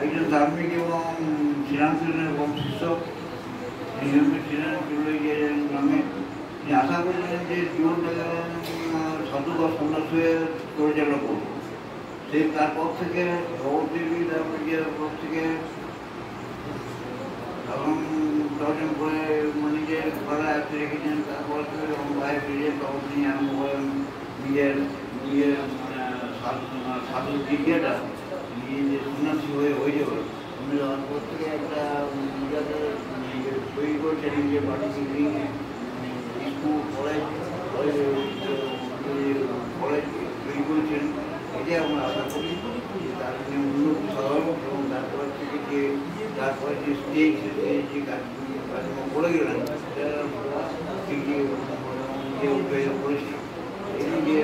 একজন ধার্মিক এবং শ্রীরামকৃষ্ণের বংশীশ্বর নিয়মিত ছিলেন চুল্লুইয়ের গ্রামে। তিনি আশা করেছিলেন যে জীবনটাকে সাধু বা সন্ন্যাস হয়ে পরিচালনা করব। সেই তারপর থেকে ভগবতী ধার্মিকের পর থেকে তখন দর্শন করে নিজের ঘরে আয়ত্তে রেখেছেন। তারপর থেকে ভাই ফিরে তখন তিনি আরম্ভ করেন নিজের নিজের সাধু বিদ্যাটা নিয়ে যে সন্ন্যাসী হয়ে যাবে। উনি যাওয়ার পর থেকে একটা নিজেকে তৈরি করেছেন নিজের বাড়ি স্কুল কলেজ তৈরি করেছেন। এটাই আমরা আশা করি তার উন্নতি সাধারণ এবং তারপর থেকে তারপরে যে স্টেজ যে কাজকর্ম করে গেলেন সেটা করেছি এই যে